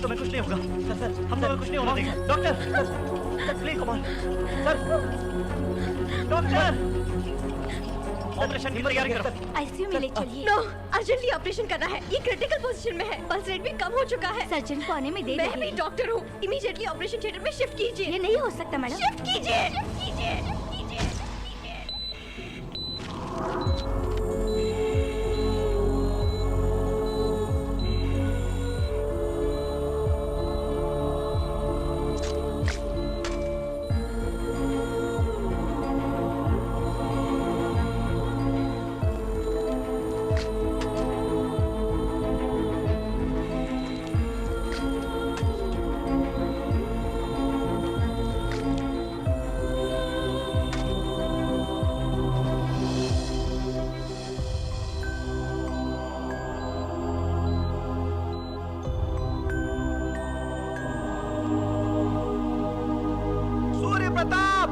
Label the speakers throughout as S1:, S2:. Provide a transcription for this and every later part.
S1: तुम्हें कुछ नहीं होगा सर, हम तुम्हें कुछ नहीं होने देंगे। Doctor please come on sir, doctor operation की तैयारी करो।
S2: आईसीयू में ले चलिए।
S3: नो, अर्जेंटली ऑपरेशन करना है। ये क्रिटिकल पोजीशन में है, पल्स रेट भी कम हो चुका है।
S2: सर्जन को आने में देर
S3: मैं भी डॉक्टर हूँ, इमीडिएटली ऑपरेशन थिएटर में शिफ्ट कीजिए।
S2: ये नहीं हो सकता मैडम।
S3: शिफ्ट कीजिए, शिफ्ट कीजिए।
S1: सूर्य प्रताप,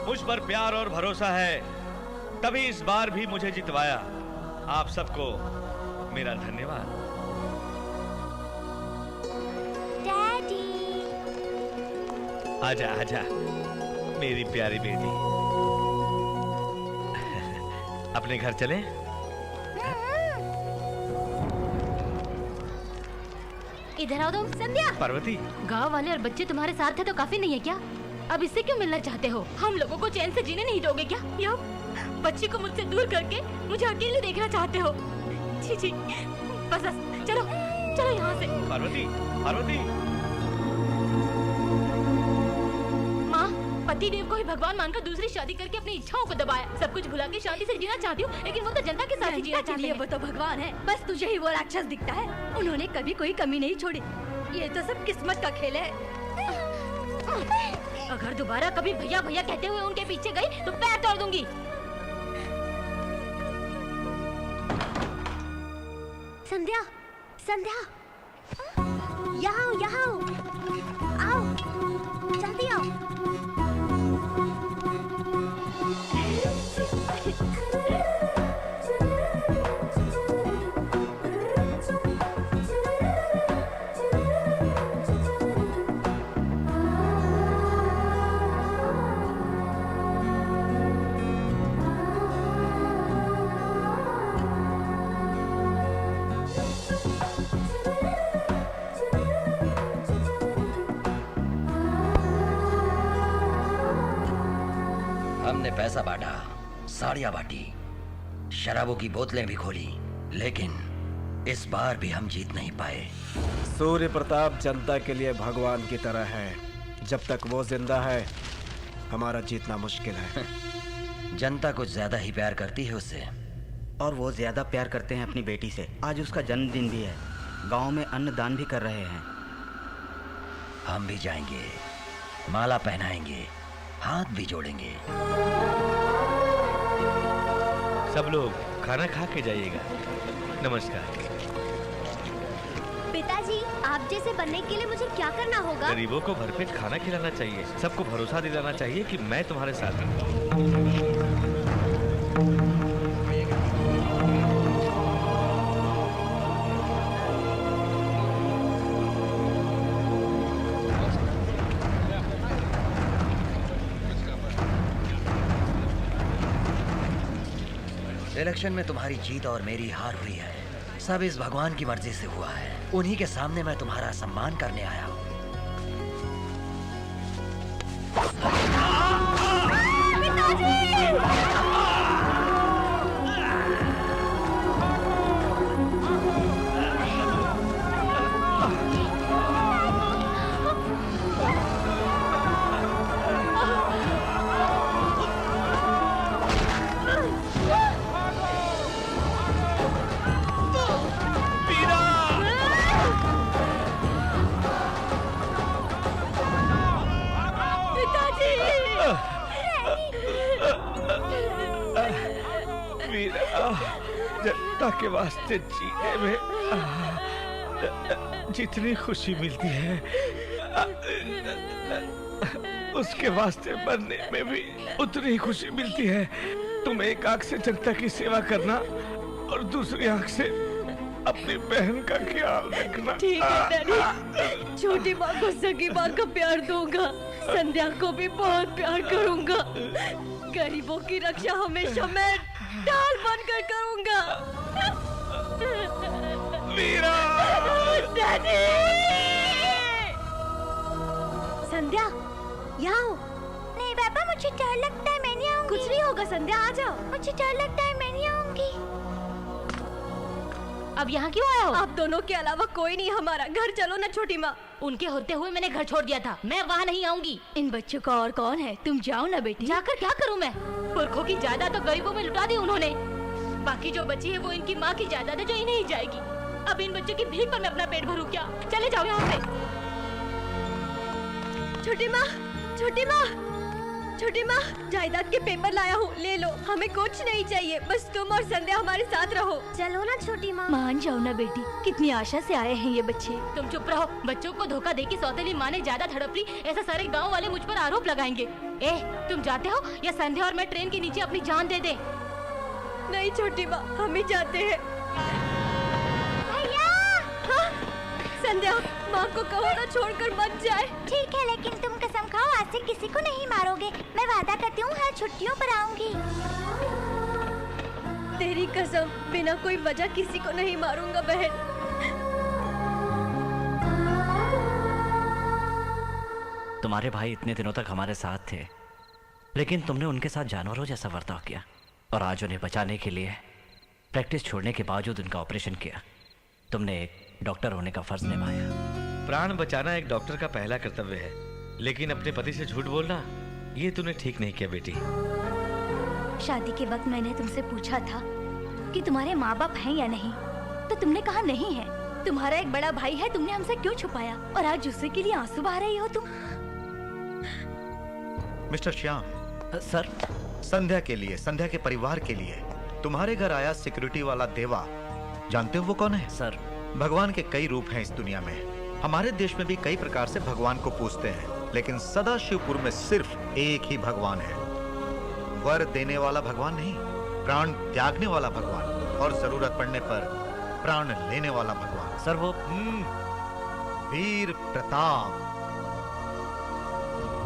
S1: मुझ पर प्यार और भरोसा है, तभी इस बार भी मुझे जितवाया। आप सबको मेरा धन्यवाद।
S2: डैडी।
S1: आजा आजा मेरी प्यारी बेटी। अपने घर चलें?
S2: इधर आओ तुम। संध्या।
S1: पार्वती,
S2: गांव वाले और बच्चे तुम्हारे साथ थे तो काफी नहीं है क्या? अब इससे क्यों मिलना चाहते हो? हम लोगों को चैन से जीने नहीं दोगे क्या? यो, बच्ची को मुझसे दूर करके मुझे अकेले देखना चाहते हो? जी जी, बस बस, चलो चलो यहाँ से।
S1: पार्वती, पार्वती।
S2: माँ, पति देव को ही भगवान मानकर दूसरी शादी करके अपनी इच्छाओं को दबाया। सब कुछ भुला के शांति से जीना चाहती हूँ, लेकिन वो तो जनता के साथ ही जीना चाहती है।
S3: वो तो भगवान है, बस तुझे ही वो राक्षस दिखता है। उन्होंने कभी कोई कमी नहीं छोड़ी। ये तो सब किस्मत का खेल है।
S2: अगर दोबारा कभी भैया भैया कहते हुए उनके पीछे गई तो पैर तोड़ दूंगी। संध्या, संध्या, यहाँ यहाँ आओ, जल्दी आओ।
S4: हमने पैसा बांटा, साड़ियां बांटी, शराबों की बोतलें भी खोली, लेकिन इस बार भी हम जीत नहीं पाए।
S5: सूर्य प्रताप जनता के लिए भगवान की तरह है। जब तक वो जिंदा है, हमारा जीतना मुश्किल है।
S4: जनता कुछ ज्यादा ही प्यार करती है उससे।
S6: और वो ज्यादा प्यार करते हैं अपनी बेटी से। आज उसका जन्मदिन भी है, गांव में अन्नदान भी कर रहे हैं।
S4: हम भी जाएंगे, माला पहनाएंगे, हाथ भी जोड़ेंगे।
S1: सब लोग खाना खा के जाइएगा। नमस्कार।
S2: पिताजी, आप जैसे बनने के लिए मुझे क्या करना होगा?
S1: गरीबों को भरपेट खाना खिलाना चाहिए, सबको भरोसा दिलाना चाहिए कि मैं तुम्हारे साथ हूँ।
S4: इलेक्शन में तुम्हारी जीत और मेरी हार हुई है, सब इस भगवान की मर्जी से हुआ है। उन्हीं के सामने मैं तुम्हारा सम्मान करने आया हूँ। जनता के वास्ते जीने में जितनी खुशी मिलती है
S5: उसके वास्ते मरने में भी उतनी ही खुशी मिलती है। तुम एक आंख से जनता की सेवा करना और दूसरी आंख से अपनी बहन का ख्याल रखना।
S3: ठीक है डैडी, छोटी माँ को सगी माँ का प्यार दूंगा, संध्या को भी बहुत प्यार करूंगा, गरीबों की रक्षा हमेशा मैं ढाल बनकर करूंगा।
S5: वीरा!
S3: डैडी! संध्या, यहाँ आओ।
S2: नहीं पापा, मुझे डर लगता है, मैं नहीं आऊंगी।
S3: कुछ नहीं होगा संध्या, आ जाओ।
S2: मुझे डर लगता है, मैं नहीं आऊंगी। अब यहाँ क्यों आया हो?
S3: आप दोनों के अलावा कोई नहीं हमारा। घर चलो ना छोटी माँ।
S2: उनके होते हुए मैंने घर छोड़ दिया था, मैं वहाँ नहीं आऊंगी।
S3: इन बच्चों का और कौन है? तुम जाओ ना बेटी।
S2: जाकर क्या करूँ मैं? पुरखों की जायदाद तो गरीबों में लुटा दी उन्होंने। बाकी जो बची है वो इनकी माँ की जायदाद है जो इन्हें ही जाएगी। अब इन बच्चों की भीख पर मैं अपना पेट भरूँ क्या? चले जाओ यहाँ से।
S3: छोटी माँ, छोटी माँ, छोटी माँ, जायदाद के पेपर लाया हूँ, ले लो। हमें कुछ नहीं चाहिए, बस तुम और संध्या हमारे साथ रहो।
S2: चलो ना छोटी माँ।
S3: मान जाओ ना बेटी, कितनी आशा से आए हैं ये बच्चे।
S2: तुम चुप रहो। बच्चों को धोखा देके सौतेली माँ ने ज्यादा हड़प ली, ऐसा सारे गांव वाले मुझ पर आरोप लगाएंगे। तुम जाते हो या संध्या और मैं ट्रेन के नीचे अपनी जान दे दे?
S3: नहीं छोटी माँ, हम ही जाते हैं। हाँ? संध्या, माँ को कहो ना छोड़कर मत जाए।
S2: ठीक है, लेकिन तुम कसम खाओ आज से किसी को नहीं मारोगे। मैं वादा करती हूँ हर छुट्टियों पर आऊंगी।
S3: तेरी कसम, बिना कोई वजह किसी को नहीं मारूंगा बहन।
S1: तुम्हारे भाई इतने दिनों तक हमारे साथ थे, लेकिन तुमने उनके साथ जानवरों जैसा बर्ताव किया और आज उन्हें बचाने के लिए प्रैक्टिस छोड़ने के बावजूद उनका ऑपरेशन किया। तुमने एक डॉक्टर होने का फर्ज निभाया।
S7: प्राण बचाना एक डॉक्टर का पहला कर्तव्य है, लेकिन अपने पति से झूठ बोलना ये तूने ठीक नहीं किया बेटी।
S3: शादी के वक्त मैंने तुमसे पूछा था कि तुम्हारे माँ बाप हैं या नहीं, तो तुमने कहा नहीं है। तुम्हारा एक बड़ा भाई है, तुमने हमसे क्यों छुपाया? और आज उसी के लिए आंसू बहा रही हो तुम।
S8: मिस्टर श्याम,
S1: सर,
S8: संध्या के लिए, संध्या के परिवार के लिए तुम्हारे घर आया सिक्योरिटी वाला देवा, जानते हो वो कौन है?
S1: सर,
S8: भगवान के कई रूप हैं इस दुनिया में। हमारे देश में भी कई प्रकार से भगवान को पूजते हैं, लेकिन सदाशिवपुर में सिर्फ एक ही भगवान है। वर देने वाला भगवान नहीं, प्राण त्यागने वाला भगवान, और जरूरत पड़ने पर प्राण लेने वाला भगवान।
S1: सर वो
S8: वीर प्रताप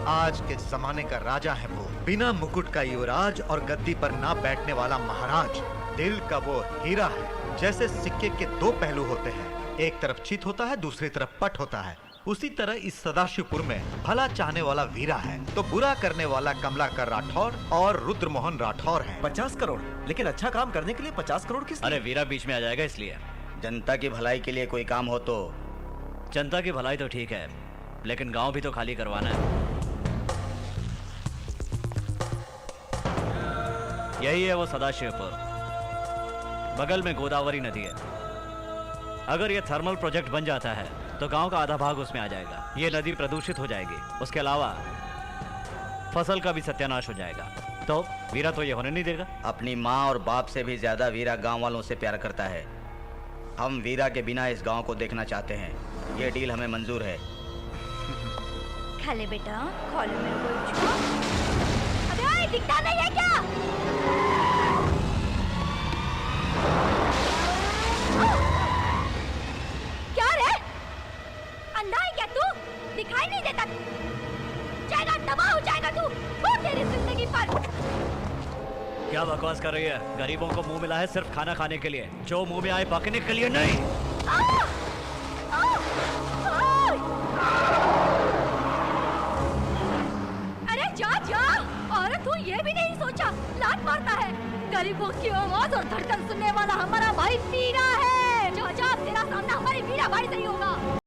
S8: आज के जमाने का राजा है वो, बिना मुकुट का युवराज और गद्दी पर ना बैठने वाला महाराज। दिल का वो हीरा है। जैसे सिक्के के दो पहलू होते हैं, एक तरफ चित होता है, दूसरी तरफ पट होता है, उसी तरह इस सदाशिवपुर में भला चाहने वाला वीरा है तो बुरा करने वाला कमलाकर राठौर और रुद्रमोहन राठौर है।
S5: 50 करोड़, लेकिन अच्छा काम करने के लिए 50 करोड़ किस लिए?
S1: अरे वीरा बीच में आ जाएगा इसलिए।
S6: जनता की भलाई के लिए कोई काम हो तो।
S1: जनता की भलाई तो ठीक है, लेकिन गांव भी तो खाली करवाना है। यही है वो सदाशिवपुर, बगल में गोदावरी नदी है। अगर ये थर्मल प्रोजेक्ट बन जाता है तो गांव का आधा भाग उसमें आ जाएगा। ये नदी प्रदूषित हो जाएगी, उसके अलावा फसल का भी सत्यानाश हो जाएगा। तो वीरा तो ये होने नहीं देगा।
S6: अपनी माँ और बाप से भी ज्यादा वीरा गांव वालों से प्यार करता है। हम वीरा के बिना इस गांव को देखना चाहते हैं। ये डील हमें मंजूर है।
S3: खा ले बेटा, खा ले मेरे को। अबे दिखता नहीं है क्या? क्या रे? अंधा है क्या तू? दिखाई नहीं देता? जाएगा, तबाह हो जाएगा तू। वो तेरी जिंदगी पर।
S1: क्या बकवास कर रही है? गरीबों को मुंह मिला है सिर्फ खाना खाने के लिए, जो मुंह में आए पकने के लिए नहीं।
S3: अरे जा जा, औरत हूँ ये भी नहीं सोचा, लात मारता है। गरीबों की आवाज और धड़कन सुनने वाला हमारा भाई वीरा है। जा जा, तेरा सामना हमारे वीरा भाई से ही होगा।